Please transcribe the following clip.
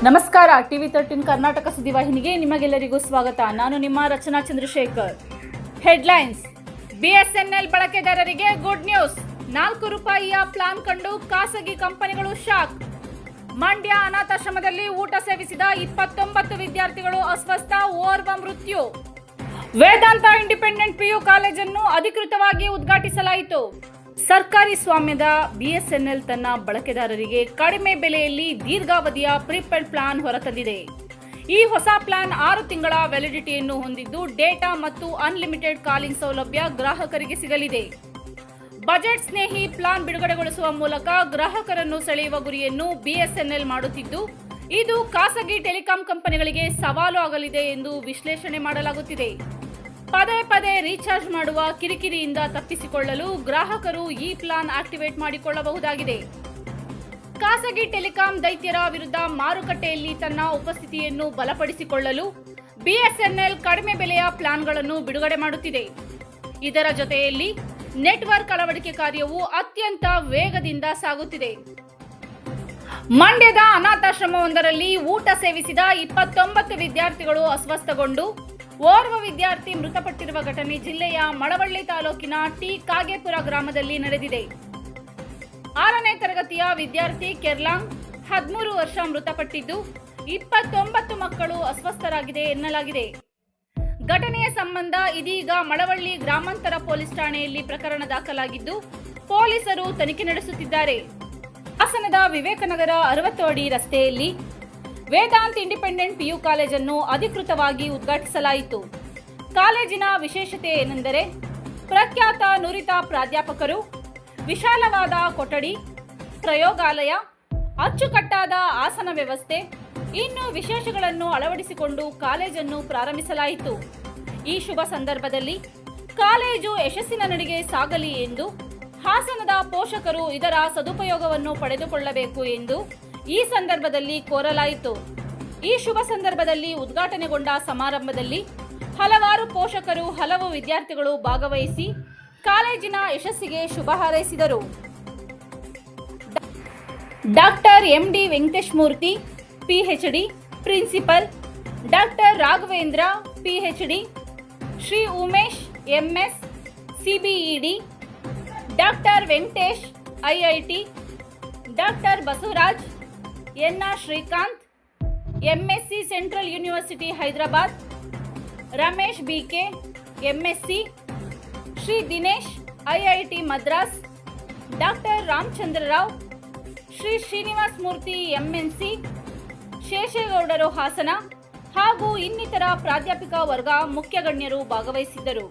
ನಮಸ್ಕಾರ. ಟಿವಿ 13 ಕರ್ನಾಟಕ ಸುದ್ದಿವಾಹಿನಿಗೆ ನಿಮಗೆಲ್ಲರಿಗೂ ಸ್ವಾಗತ. ನಾನು ನಿಮ್ಮ ರಚನಾ ಚಂದ್ರಶೇಖರ್. ಹೆಡ್ಲೈನ್ಸ್. ಬಿಎಸ್ಎನ್ಎಲ್ ಬಳಕೆದಾರರಿಗೆ ಗುಡ್ ನ್ಯೂಸ್. 4 ರೂಪಾಯಿಯ ಪ್ಲಾನ್ ಕಂಡು ಖಾಸಗಿ ಕಂಪನಿಗಳು ಶಾಕ್. ಮಂಡ್ಯ ಅನಾಥಾಶ್ರಮದಲ್ಲಿ ಊಟ ಸೇವಿಸಿದ 29 ವಿದ್ಯಾರ್ಥಿಗಳು ಅಸ್ವಸ್ಥ, ಓರ್ವ ಮೃತ್ಯು. ವೇದಾಂತ ಇಂಡಿಪೆಂಡೆಂಟ್ ಪಿಯು ಕಾಲೇಜನ್ನು ಅಧಿಕೃತವಾಗಿ ಉದ್ಘಾಟಿಸಲಾಯಿತು. ಸರ್ಕಾರಿ ಸ್ವಾಮ್ಯದ ಬಿಎಸ್ಎನ್ಎಲ್ ತನ್ನ ಬಳಕೆದಾರರಿಗೆ ಕಡಿಮೆ ಬೆಲೆಯಲ್ಲಿ ದೀರ್ಘಾವಧಿಯ ಪ್ರೀಪೇಡ್ ಪ್ಲಾನ್ ಹೊರತಂದಿದೆ. ಈ ಹೊಸ ಪ್ಲಾನ್ 6 ತಿಂಗಳ ವ್ಯಾಲಿಡಿಟಿಯನ್ನು ಹೊಂದಿದ್ದು ಡೇಟಾ ಮತ್ತು ಅನ್ಲಿಮಿಟೆಡ್ ಕಾಲಿಂಗ್ ಸೌಲಭ್ಯ ಗ್ರಾಹಕರಿಗೆ ಸಿಗಲಿದೆ. ಬಜೆಟ್ ಸ್ನೇಹಿ ಪ್ಲಾನ್ ಬಿಡುಗಡೆಗೊಳಿಸುವ ಮೂಲಕ ಗ್ರಾಹಕರನ್ನು ಸೆಳೆಯುವ ಗುರಿಯನ್ನು ಬಿಎಸ್ಎನ್ಎಲ್ ಮಾಡುತ್ತಿದ್ದು, ಇದು ಖಾಸಗಿ ಟೆಲಿಕಾಂ ಕಂಪನಿಗಳಿಗೆ ಸವಾಲು ಆಗಲಿದೆ ಎಂದು ವಿಶ್ಲೇಷಣೆ ಮಾಡಲಾಗುತ್ತಿದೆ. ಪದೇ ಪದೇ ರೀಚಾರ್ಜ್ ಮಾಡುವ ಕಿರಿಕಿರಿಯಿಂದ ತಪ್ಪಿಸಿಕೊಳ್ಳಲು ಗ್ರಾಹಕರು ಈ ಪ್ಲಾನ್ ಆಕ್ಟಿವೇಟ್ ಮಾಡಿಕೊಳ್ಳಬಹುದಾಗಿದೆ. ಖಾಸಗಿ ಟೆಲಿಕಾಂ ದೈತ್ಯರ ವಿರುದ್ಧ ಮಾರುಕಟ್ಟೆಯಲ್ಲಿ ತನ್ನ ಉಪಸ್ಥಿತಿಯನ್ನು ಬಲಪಡಿಸಿಕೊಳ್ಳಲು ಬಿಎಸ್ಎನ್ಎಲ್ ಕಡಿಮೆ ಬೆಲೆಯ ಪ್ಲಾನ್ಗಳನ್ನು ಬಿಡುಗಡೆ ಮಾಡುತ್ತಿದೆ. ಇದರ ಜೊತೆಯಲ್ಲಿ ನೆಟ್ವರ್ಕ್ ಅಳವಡಿಕೆ ಕಾರ್ಯವು ಅತ್ಯಂತ ವೇಗದಿಂದ ಸಾಗುತ್ತಿದೆ. ಮಂಡ್ಯದ ಅನಾಥಾಶ್ರಮವೊಂದರಲ್ಲಿ ಊಟ ಸೇವಿಸಿದ 29 ವಿದ್ಯಾರ್ಥಿಗಳು ಅಸ್ವಸ್ಥಗೊಂಡು ಓರ್ವ ವಿದ್ಯಾರ್ಥಿ ಮೃತಪಟ್ಟಿರುವ ಘಟನೆ ಜಿಲ್ಲೆಯ ಮಳವಳ್ಳಿ ತಾಲೂಕಿನ ಟಿ ಕಾಗೇಪುರ ಗ್ರಾಮದಲ್ಲಿ ನಡೆದಿದೆ. 6ನೇ ತರಗತಿಯ ವಿದ್ಯಾರ್ಥಿ ಕೆರ್ಲಾಂಗ್ 13 ವರ್ಷ ಮೃತಪಟ್ಟಿದ್ದು 29 ಮಕ್ಕಳು ಅಸ್ವಸ್ಥರಾಗಿದೆ ಎನ್ನಲಾಗಿದೆ. ಘಟನೆಯ ಸಂಬಂಧ ಇದೀಗ ಮಳವಳ್ಳಿ ಗ್ರಾಮಾಂತರ ಪೊಲೀಸ್ ಠಾಣೆಯಲ್ಲಿ ಪ್ರಕರಣ ದಾಖಲಾಗಿದ್ದು ಪೊಲೀಸರು ತನಿಖೆ ನಡೆಸುತ್ತಿದ್ದಾರೆ. ಹಾಸನದ ವಿವೇಕನಗರ 60 ಅಡಿ ರಸ್ತೆಯಲ್ಲಿ ವೇದಾಂತ್ ಇಂಡಿಪೆಂಡೆಂಟ್ ಪಿಯು ಕಾಲೇಜನ್ನು ಅಧಿಕೃತವಾಗಿ ಉದ್ಘಾಟಿಸಲಾಯಿತು. ಕಾಲೇಜಿನ ವಿಶೇಷತೆ ಏನೆಂದರೆ ಪ್ರಖ್ಯಾತ ನುರಿತ ಪ್ರಾಧ್ಯಾಪಕರು, ವಿಶಾಲವಾದ ಕೊಠಡಿ, ಪ್ರಯೋಗಾಲಯ, ಅಚ್ಚುಕಟ್ಟಾದ ಆಸನ ವ್ಯವಸ್ಥೆ, ಇನ್ನು ವಿಶೇಷಗಳನ್ನು ಅಳವಡಿಸಿಕೊಂಡು ಕಾಲೇಜನ್ನು ಪ್ರಾರಂಭಿಸಲಾಯಿತು. ಈ ಶುಭ ಸಂದರ್ಭದಲ್ಲಿ ಕಾಲೇಜು ಯಶಸ್ಸಿನ ನಡೆಗೆ ಸಾಗಲಿ ಎಂದು ಹಾಸನದ ಪೋಷಕರು ಇದರ ಸದುಪಯೋಗವನ್ನು ಪಡೆದುಕೊಳ್ಳಬೇಕು ಎಂದು ಈ ಸಂದರ್ಭದಲ್ಲಿ ಕೋರಲಾಯಿತು. ಈ ಶುಭ ಸಂದರ್ಭದಲ್ಲಿ ಉದ್ಘಾಟನೆಗೊಂಡ ಸಮಾರಂಭದಲ್ಲಿ ಹಲವಾರು ಪೋಷಕರು, ಹಲವು ವಿದ್ಯಾರ್ಥಿಗಳು ಭಾಗವಹಿಸಿ ಕಾಲೇಜಿನ ಯಶಸ್ಸಿಗೆ ಶುಭ ಹಾರೈಸಿದರು. Doctor MD Venkateshamurthy PhD principal, doctor Raghavendra PhD, Shri Umesh MS CBED, doctor Venkatesh IIT, doctor Basavaraj NR Srikanth MSc central university Hyderabad, Ramesh BK MSc, Shri Dinesh IIT Madras, doctor Ramachandra Rao, Shri Srinivas Murthy MNC, ಶೇಷೇಗೌಡರು ಹಾಸನ ಹಾಗೂ ಇನ್ನಿತರ ಪ್ರಾಧ್ಯಾಪಕ ವರ್ಗ ಮುಖ್ಯ ಗಣ್ಯರು ಭಾಗವಹಿಸಿದ್ದರು.